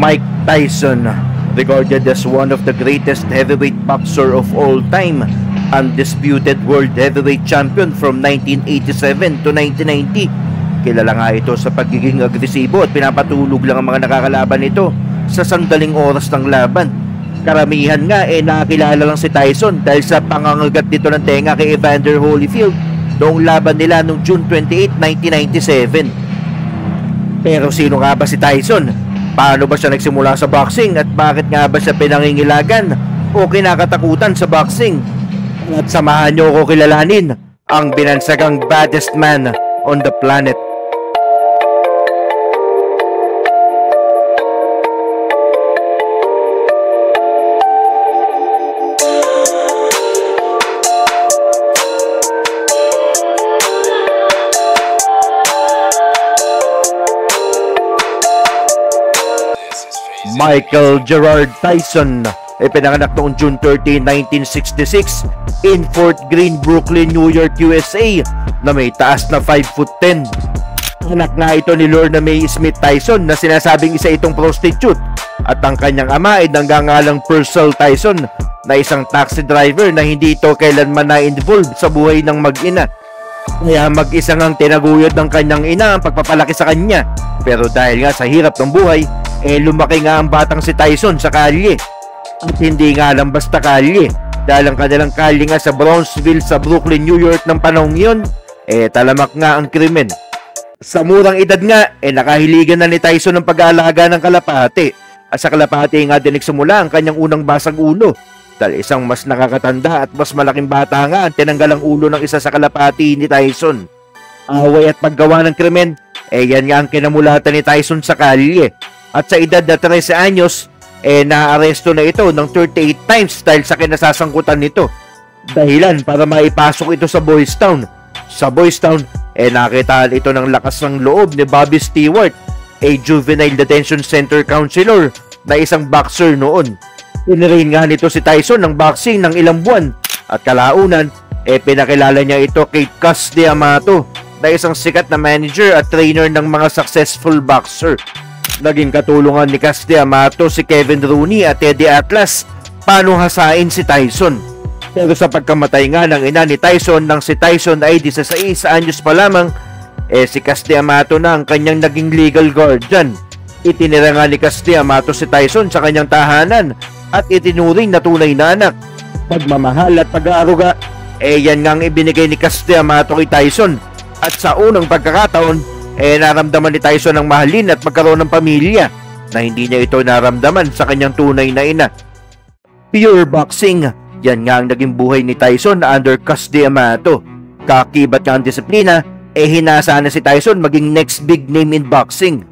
Mike Tyson, regarded as one of the greatest heavyweight boxer of all time, undisputed world heavyweight champion from 1987 to 1990. Kilala nga ito sa pagiging agresibo at pinapatulog lang ang mga nakakalaban nito sa sandaling oras ng laban. Karamihan nga nakakilala lang si Tyson dahil sa pangangagat nito ng tenga kay Evander Holyfield noong laban nila noong June 28, 1997. Pero sino nga ba si Tyson? Paano ba siya nagsimula sa boxing at bakit nga ba siya pinangingilagan o kinakatakutan sa boxing? At samahan niyo ko kilalanin ang binansagang baddest man on the planet. Michael Gerard Tyson pinanganak noong June 30, 1966 in Fort Greene, Brooklyn, New York, USA na may taas na 5'10". Anak nga ito ni Lorna Mae Smith Tyson na sinasabing isa itong prostitute at ang kanyang ama ay nanggangalang Purcell Tyson na isang taxi driver na hindi ito kailanman na-involved sa buhay ng mag-ina. Kaya mag-isa ngang tinaguyod ng kanyang ina ang pagpapalaki sa kanya, pero dahil nga sa hirap ng buhay lumaki nga ang batang si Tyson sa kalye. At hindi nga lang basta kalye, dahil ang kanilang kalye nga sa Brownsville sa Brooklyn, New York ng panahong yun, talamak nga ang krimen. Sa murang edad nga, nakahiligan na ni Tyson ng pag-aalaga ng kalapati. At sa kalapati nga din nagsimula ang kanyang unang basag ulo, dahil isang mas nakakatanda at mas malaking bata nga ang tinanggal ang ulo ng isa sa kalapati ni Tyson. Away at paggawa ng krimen, yan nga ang kinamulatan ni Tyson sa kalye. At sa edad na 13 anyos, naaresto na ito ng 38 times dahil sa kinasasangkutan nito. Dahilan para maipasok ito sa Boys Town. Sa Boys Town, nakitaan ito ng lakas ng loob ni Bobby Stewart, a juvenile detention center counselor na isang boxer noon. Tinirain nga nito si Tyson ng boxing ng ilang buwan at kalaunan, pinakilala niya ito kay Cus D'Amato na isang sikat na manager at trainer ng mga successful boxer. Naging katulungan ni Cus D'Amato si Kevin Rooney at Eddie Atlas paano hasain si Tyson. Pero sa pagkamatay nga ng ina ni Tyson nang si Tyson ay 16 anyos pa lamang, si Cus D'Amato na ang kanyang naging legal guardian. Itinira nga ni Cus D'Amato si Tyson sa kanyang tahanan at itinuring na tunay na anak. Pagmamahal at pag-aaruga, yan nga ang ibinigay ni Cus D'Amato kay Tyson. At sa unang pagkakataon, naramdaman ni Tyson ang mahalin at magkaroon ng pamilya na hindi niya ito naramdaman sa kanyang tunay na ina. Pure boxing, yan nga ang naging buhay ni Tyson na under Cus D'Amato. Kakibat nga ang disiplina, hinasa na si Tyson maging next big name in boxing.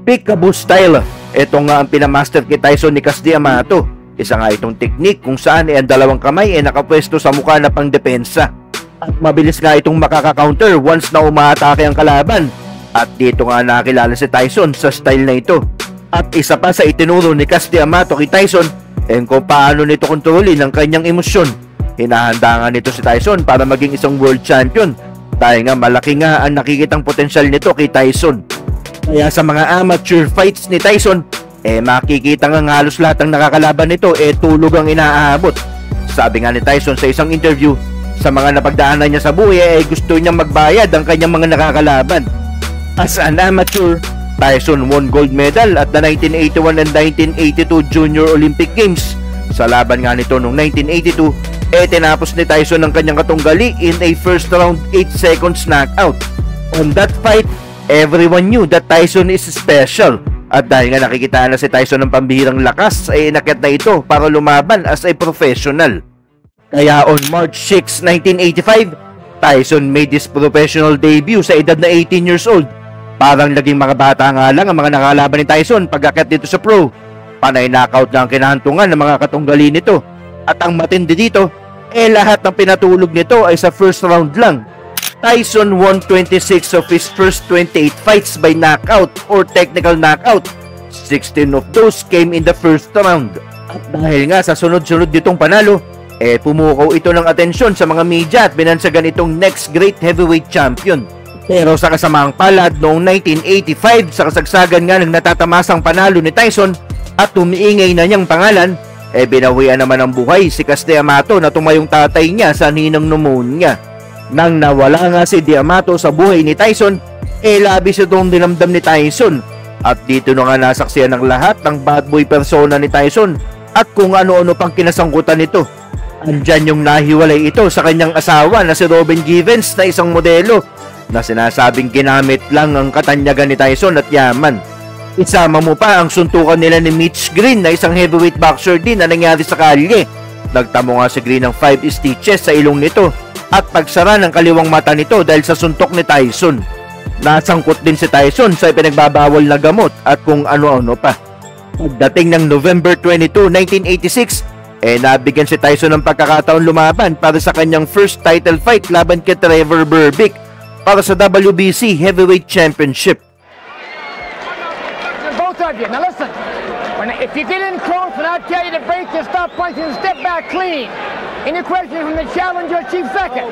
Peekaboo style, ito nga ang pinamaster kay Tyson ni Cus D'Amato. Isa nga itong teknik kung saan ang dalawang kamay nakapwesto sa mukha na pang depensa. At mabilis nga itong makaka-counter once na umaatake ang kalaban. At dito nga nakilala si Tyson sa style na ito. At isa pa sa itinuro ni Cus D'Amato kay Tyson kung paano nito kontrolin ang kanyang emosyon. Hinahanda nga nito si Tyson para maging isang world champion dahil nga malaki nga ang nakikitang potensyal nito kay Tyson. Kaya sa mga amateur fights ni Tyson, makikita nga halos lahat ng nakakalaban nito tulog ang inaabot. Sabi nga ni Tyson sa isang interview, sa mga napagdaanan niya sa buhay gusto niyang magbayad ang kanyang mga nakakalaban. As an amateur, Tyson won gold medal at the 1981 and 1982 Junior Olympic Games. Sa laban nga nito noong 1982, tinapos ni Tyson ang kanyang katunggali in a first round 8 seconds knockout. On that fight, everyone knew that Tyson is special. At dahil nga nakikita na si Tyson ng pambihirang lakas, inakyat na ito para lumaban as a professional. Kaya on March 6, 1985, Tyson made his professional debut sa edad na 18 years old. Parang naging mga bata nga lang ang mga nakalaban ni Tyson pagkakit dito sa pro. Panay knockout na ang kinahantungan ng mga katunggali nito. At ang matindi dito, lahat ng pinatulog nito ay sa first round lang. Tyson won 26 of his first 28 fights by knockout or technical knockout. 16 of those came in the first round. At dahil nga sa sunod-sunod ditong panalo, pumukaw ito ng atensyon sa mga media at binansagan itong next great heavyweight champion. Pero sa kasamaang palad noong 1985 sa kasagsagan nga ng natatamasang panalo ni Tyson, at umiingay na niyang pangalan, binawian naman ng buhay si Cas D'Amato na tumayong tatay niya sa ninang pneumonia. Nang nawala nga si D'Amato sa buhay ni Tyson, labis itong dinamdam ni Tyson. At dito na nga nasaksiyan ng lahat ng bad boy persona ni Tyson at kung ano-ano pang kinasangkutan nito. Andyan yung nahiwalay ito sa kanyang asawa na si Robin Givens na isang modelo na sinasabing ginamit lang ang katanyagan ni Tyson at yaman. Isama mo pa ang suntukan nila ni Mitch Green na isang heavyweight boxer din na nangyari sa kalye. Nagtamo nga si Green ng 5 stitches sa ilong nito at pagsara ng kaliwang mata nito dahil sa suntok ni Tyson. Nasangkot din si Tyson sa ipinagbabawal na gamot at kung ano-ano pa. Pagdating ng November 22, 1986, nabigyan si Tyson ng pagkakataon lumaban para sa kanyang first title fight laban kay Trevor Berbick para sa WBC Heavyweight Championship. Now listen, if you get in close and I tell you to break your stop punch and step back clean. Any question from the challenger or chief second?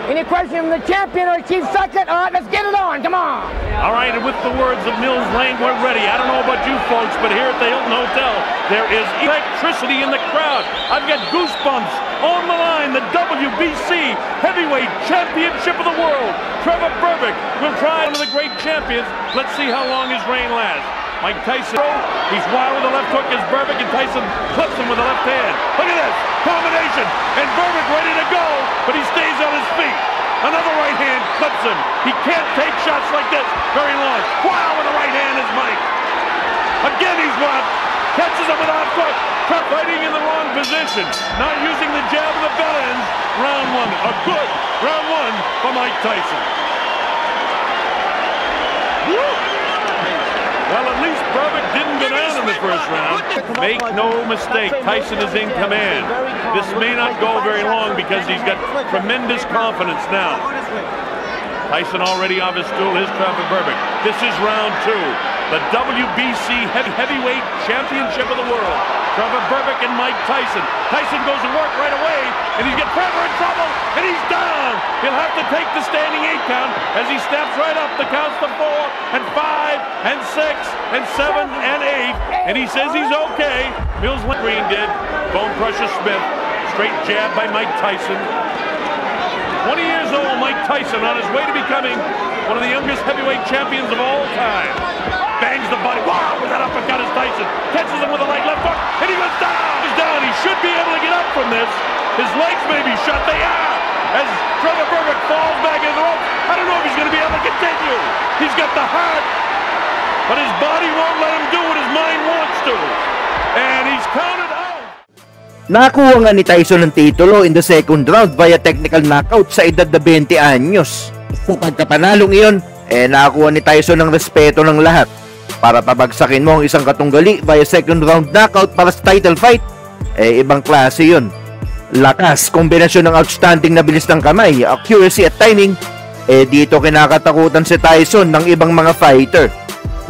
Any question from the champion or chief second? All right, let's get it on. Come on. All right, and with the words of Mills Lane, we're ready. I don't know about you folks, but here at the Hilton Hotel, there is electricity in the crowd. I've got goosebumps. On the line, the WBC Heavyweight Championship of the World. Trevor Berbick will try one of the great champions. Let's see how long his reign lasts. Mike Tyson, he's wild with the left hook as Berbick, and Tyson clips him with the left hand. Look at this, combination, and Berbick ready to go, but he stays on his feet. Another right hand clips him. He can't take shots like this very long. Wow, with the right hand is Mike. Again he's blocked, catches him with a left hook. Trump fighting in the wrong position, not using the jab of the bell ends. Round one, a good round one for Mike Tyson. Well, at least Berbick didn't go down in the first round. Make no mistake, Tyson is in command. This may not go very long because he's got tremendous confidence now. Tyson already off his stool. Here's Trevor Berbick. This is round two. The WBC Heavyweight Championship of the World. Trevor Berbick and Mike Tyson. Tyson goes to work right away, and he's got Trevor in trouble, and he's down. He'll have to take the standing 8 count as he steps right up the counts to 4 and 5 and 6 and 7 and 8, and he says he's okay. Mills Green did. Bone Crusher Smith. Straight jab by Mike Tyson. 20 years old, Mike Tyson on his way to becoming one of the youngest heavyweight champions of all time. Bangs the body. Wow, with that uppercut is Tyson. Catches him with a light left hook, and he goes down. He's down. He should be able to get up from this. His legs may be shut. They are. As Trevor Berbick falls back in the rope. I don't know if he's going to be able to continue. He's got the heart, but his body won't let him do what his mind wants to. And he's counted out. Nakuha nga ni Tyson ng titulo in the second round via technical knockout sa edad na 20 anyos. Sa pagkapanalong iyon, nakakuha ni Tyson ng respeto ng lahat. Para pabagsakin mo ang isang katunggali via second round knockout para sa title fight, ibang klase yun. Lakas, kombinasyon ng outstanding na bilis ng kamay, accuracy at timing, dito kinakatakutan si Tyson ng ibang mga fighter.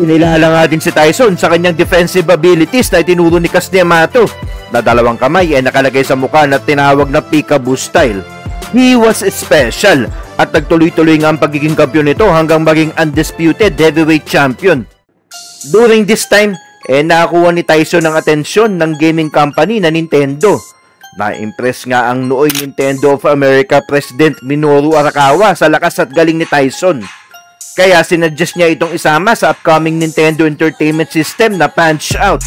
Inilala nga din si Tyson sa kanyang defensive abilities na itinuro ni Cas D'Amato na dalawang kamay ay nakalagay sa mukha na tinawag na peekaboo style. He was special at nagtuloy-tuloy nga ang pagiging kampiyon nito hanggang maging undisputed heavyweight champion. During this time, nakakuha ni Tyson ng atensyon ng gaming company na Nintendo. Na-impress nga ang nooy Nintendo of America President Minoru Arakawa sa lakas at galing ni Tyson. Kaya sinuggest niya itong isama sa upcoming Nintendo Entertainment System na Punch-Out.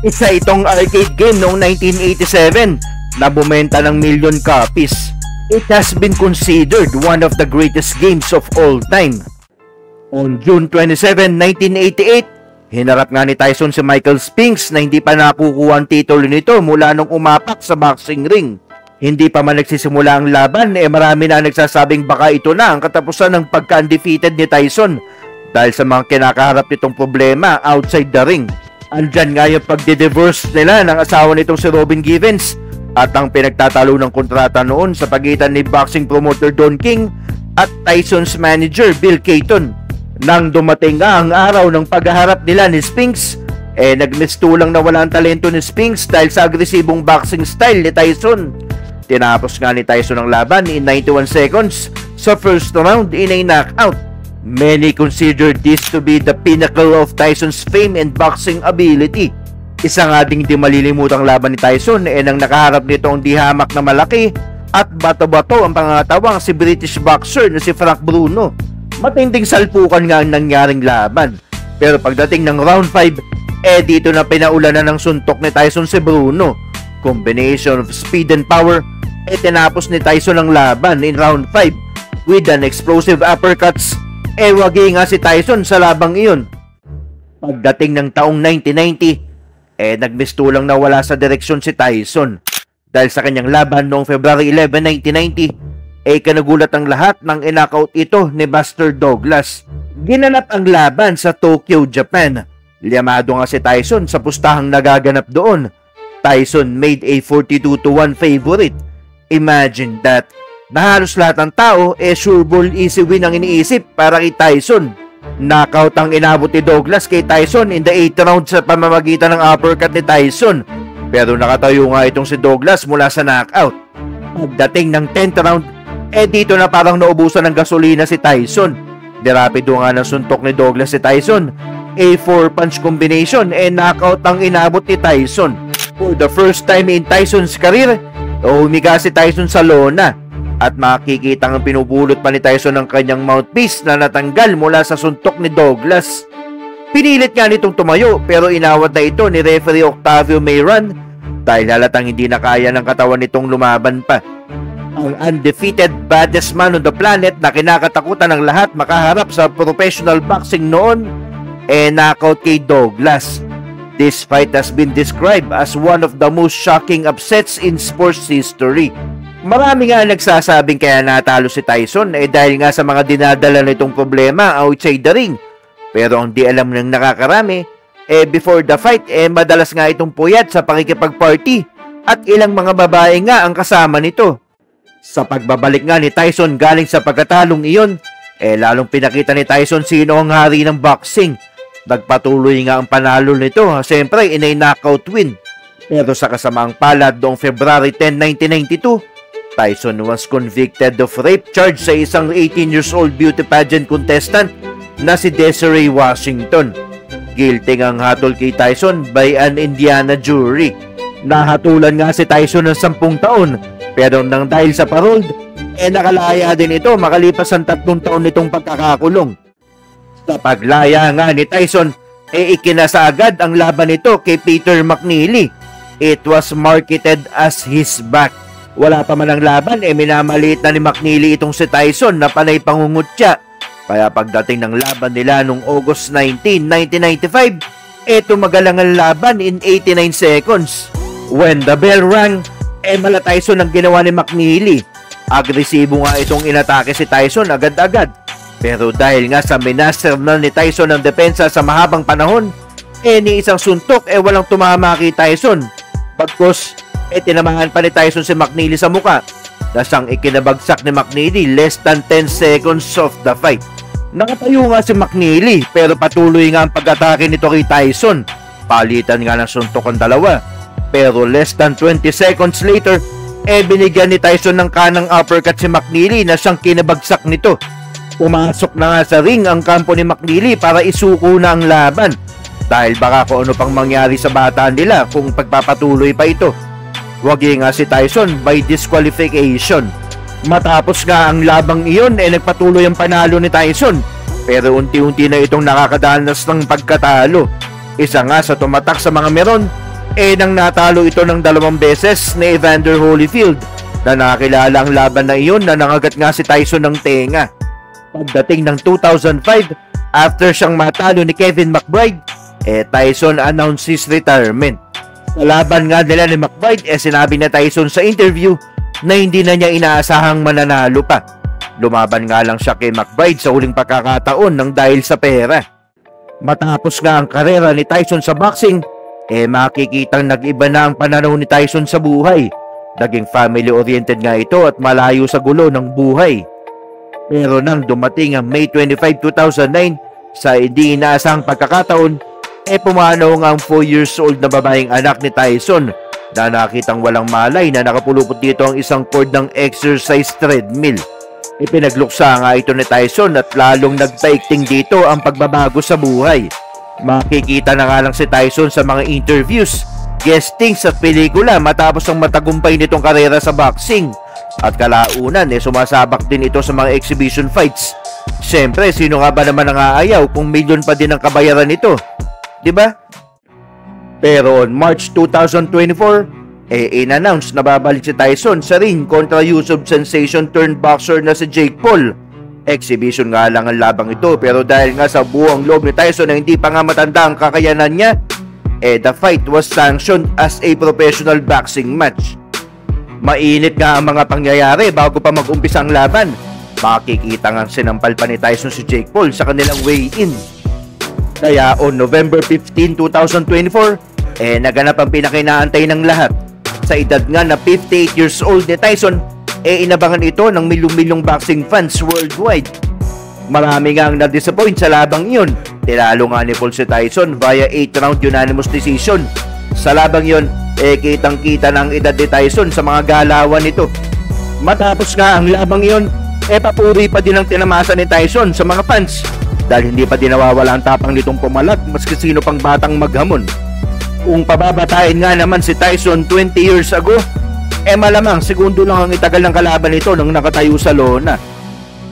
Isa itong arcade game noong 1987 na bumenta ng 1,000,000 copies. It has been considered one of the greatest games of all time. On June 27, 1988, hinarap nga ni Tyson si Michael Spinks na hindi pa nakukuha ang titulo nito mula nung umapak sa boxing ring. Hindi pa man nagsisimula ang laban, marami na nagsasabing baka ito na ang katapusan ng pagka-undefeated ni Tyson dahil sa mga kinakaharap nitong problema outside the ring. Andyan nga yung pagdi-divorce nila ng asawa nitong si Robin Givens at ang pinagtatalo ng kontrata noon sa pagitan ni boxing promoter Don King at Tyson's manager Bill Cayton. Nang dumating nga ang araw ng paghaharap nila ni Spinks, nagmistulang na wala ang talento ni Spinks dahil sa agresibong boxing style ni Tyson. Tinapos nga ni Tyson ang laban in 91 seconds sa first round in a knockout. Many consider this to be the pinnacle of Tyson's fame and boxing ability. Isa nga ding di malilimutang laban ni Tyson nang nakaharap nito ang di hamak na malaki at bato-bato ang pangatawang si British boxer na si Frank Bruno. Matinding salpukan nga ang nangyaring laban. Pero pagdating ng round 5, dito na pinaulanan ng suntok ni Tyson si Bruno. Combination of speed and power, tinapos ni Tyson ang laban in round 5 with an explosive uppercuts. Wagi nga si Tyson sa labang iyon. Pagdating ng taong 1990, nagmistulang nawala sa direksyon si Tyson. Dahil sa kanyang laban noong February 11, 1990, kanagulat ang lahat nang inakaut ito ni Buster Douglas. Ginanap ang laban sa Tokyo, Japan. Liyamado nga si Tyson sa pustahang nagaganap doon. Tyson made a 42-1 favorite. Imagine that. Na halos lahat ng tao, sure ball easy win ang iniisip para kay Tyson. Knockout ang inabot ni Douglas kay Tyson in the 8th round sa pamamagitan ng uppercut ni Tyson. Pero nakatayo nga itong si Douglas mula sa knockout. Pagdating ng 10th round, dito na parang naubusan ng gasolina si Tyson. Dirapido nga ng suntok ni Douglas si Tyson. A 4-punch combination knockout ang inabot ni Tyson. For the first time in Tyson's career, humiga si Tyson sa lona. At makikita ang pinupulot pa ni Tyson ng kanyang mouthpiece na natanggal mula sa suntok ni Douglas. Pinilit nga nitong tumayo pero inawat na ito ni referee Octavio Mayran dahil halatang hindi na kaya ng katawan nitong lumaban pa. Ang undefeated baddest man on the planet na kinakatakutan ng lahat makaharap sa professional boxing noon, knockout kay Douglas. This fight has been described as one of the most shocking upsets in sports history. Marami nga nagsasabing kaya natalo si Tyson dahil nga sa mga dinadala nitong problema outside the ring. Pero ang di alam ng nakakarami, before the fight, madalas nga itong puyat sa pakikipag-party at ilang mga babae nga ang kasama nito. Sa pagbabalik nga ni Tyson galing sa pagkatalong iyon, lalong pinakita ni Tyson sino ang hari ng boxing. Nagpatuloy nga ang panalo nito, siyempre in a knockout win. Pero sa kasamaang palad noong February 10, 1992, Tyson was convicted of rape charge sa isang 18 years old beauty pageant contestant na si Desiree Washington. Guilty ang hatol kay Tyson by an Indiana jury. Nahatulan nga si Tyson ng 10 taon pero nang dahil sa parole, nakalaya din ito makalipas ang 3 taon nitong pagkakakulong. Sa paglaya nga ni Tyson, ikinasa agad ang laban nito kay Peter McNeely. It was marketed as his back. Wala pa man ang laban, minamaliit na ni McNeely itong si Tyson na panay pangungutya. Kaya pagdating ng laban nila noong August 19, 1995, tumagal ang laban in 89 seconds. When the bell rang, mala Tyson ang ginawa ni McNeely. Agresibo nga itong inatake si Tyson agad-agad. Pero dahil nga sa minaster na ni Tyson ang depensa sa mahabang panahon, ni isang suntok walang tumama kay Tyson. Pagkos, tinamahan pa ni Tyson si McNeely sa muka. Dasang ikinabagsak ni McNeely less than 10 seconds of the fight. Nakatayo nga si McNeely pero patuloy nga ang pag-atake nito kay Tyson. Palitan nga ng suntok ang dalawa. Pero less than 20 seconds later, binigyan ni Tyson ng kanang uppercut si McNeely na siyang kinabagsak nito. Pumasok na nga sa ring ang kampo ni McNeely para isuko na ang laban. Dahil baka kung ano pang mangyari sa bata nila kung pagpapatuloy pa ito. Wagi nga si Tyson by disqualification. Matapos nga ang labang iyon, nagpatuloy ang panalo ni Tyson. Pero unti-unti na itong nakakadanas ng pagkatalo. Isa nga sa tumatak sa mga meron, nang natalo ito ng 2 beses ni Evander Holyfield na nakakilala ang laban na iyon na nangagat nga si Tyson ng tenga. Pagdating ng 2005, after siyang matalo ni Kevin McBride, Tyson announced his retirement. Sa laban nga nila ni McBride, sinabi na Tyson sa interview na hindi na niya inaasahang mananalo pa. Lumaban nga lang siya kay McBride sa huling pagkakataon ng dahil sa pera. Matapos nga ang karera ni Tyson sa boxing, makikitang nag-iba na ang pananaw ni Tyson sa buhay. Naging family-oriented nga ito at malayo sa gulo ng buhay. Pero nang dumating ang May 25, 2009, sa hindi inaasahang pagkakataon, pumanaw nga ang 4 years old na babaeng anak ni Tyson na nakitang walang malay na nakapulupot dito ang isang cord ng exercise treadmill. Ipinagluksa nga ito ni Tyson at lalong nagpaikting dito ang pagbabago sa buhay. Makikita na nga lang si Tyson sa mga interviews, guesting sa pelikula matapos ang matagumpay nitong karera sa boxing. At kalaunan sumasabak din ito sa mga exhibition fights. Siyempre, sino nga ba naman ang aayaw kung milyon pa din ang kabayaran nito? Diba? Pero on March 2024, in-announce na babalik si Tyson sa ring kontra YouTube sensation turned boxer na si Jake Paul. Exhibition nga lang ang labang ito, pero dahil nga sa buong loob ni Tyson na hindi pa nga matanda ang kakayanan niya, the fight was sanctioned as a professional boxing match. Mainit nga ang mga pangyayari bago pa mag-umpisa ang laban. Makikita nga sinampal pa ni Tyson si Jake Paul sa kanilang weigh-in. Kaya on November 15, 2024, naganap ang pinakinaantay ng lahat. Sa edad nga na 58 years old ni Tyson, inabangan ito ng milyong-milyong boxing fans worldwide. Marami nga ang na-disappoint sa labang iyon. Tinalo nga ni Paul si Tyson via 8-round unanimous decision. Sa labang iyon, kitang-kita na ang edad ni Tyson sa mga galawan nito. Matapos nga ang labang iyon, papuri pa din ang tinamasa ni Tyson sa mga fans dahil hindi pa din nawawala ang tapang nitong pumalag maski sino pang batang maghamon. Kung pababatain nga naman si Tyson 20 years ago, malamang segundo lang ang itagal ng kalaban nito nang nakatayo sa lona.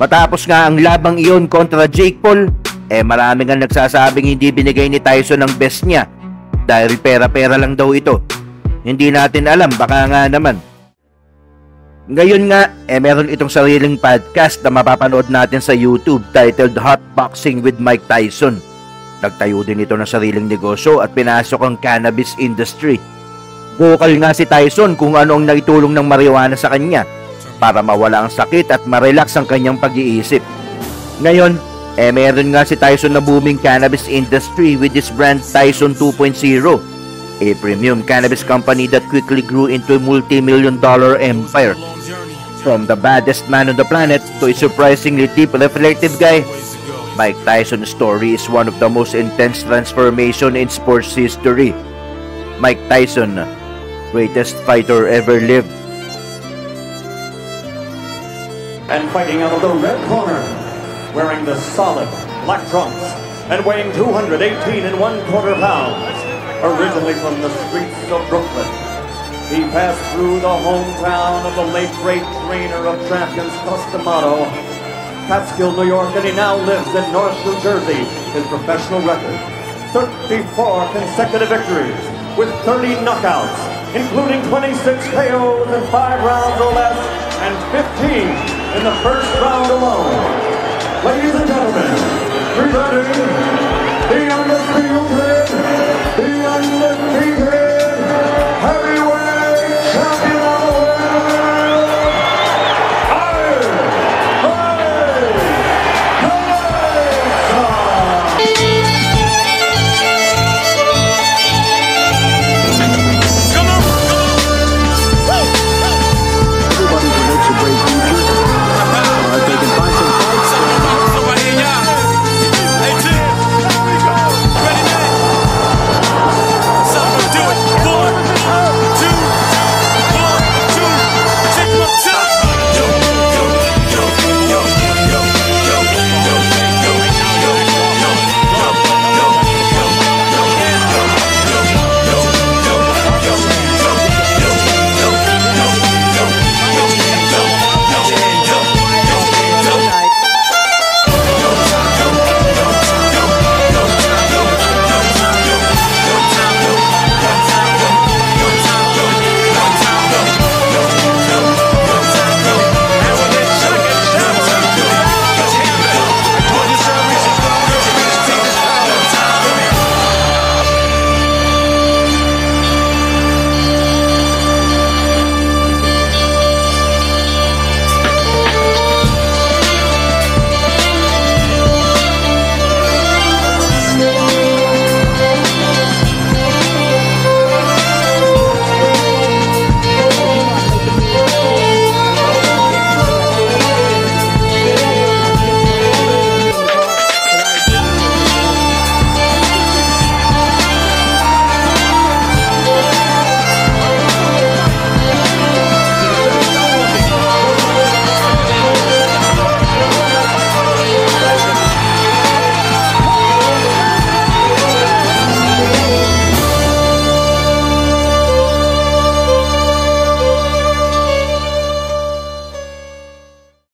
Matapos nga ang labang iyon kontra Jake Paul, marami nga nagsasabing hindi binigay ni Tyson ang best niya dahil pera-pera lang daw ito. Hindi natin alam, baka nga naman. Ngayon nga, meron itong sariling podcast na mapapanood natin sa YouTube titled Hot Boxing with Mike Tyson. Nagtayo din ito ng sariling negosyo at pinasok ang cannabis industry. Vocal nga si Tyson kung ano ang naitulong ng marijuana sa kanya para mawala ang sakit at ma-relax ang kanyang pag-iisip. Ngayon, meron nga si Tyson na booming cannabis industry with his brand Tyson 2.0, a premium cannabis company that quickly grew into a multi-million-dollar empire. From the baddest man on the planet to a surprisingly deep, reflective guy, Mike Tyson's story is one of the most intense transformation in sports history. Mike Tyson, greatest fighter ever lived. And fighting out of the red corner, wearing the solid black trunks and weighing 218 1/4 pounds, originally from the streets of Brooklyn. He passed through the hometown of the late great trainer of champions Cus D'Amato, Catskill, New York, and he now lives in North New Jersey. His professional record, 34 consecutive victories with 30 knockouts, including 26 KOs in 5 rounds or less, and 15 in the first round alone. Ladies and gentlemen, presenting the undisputed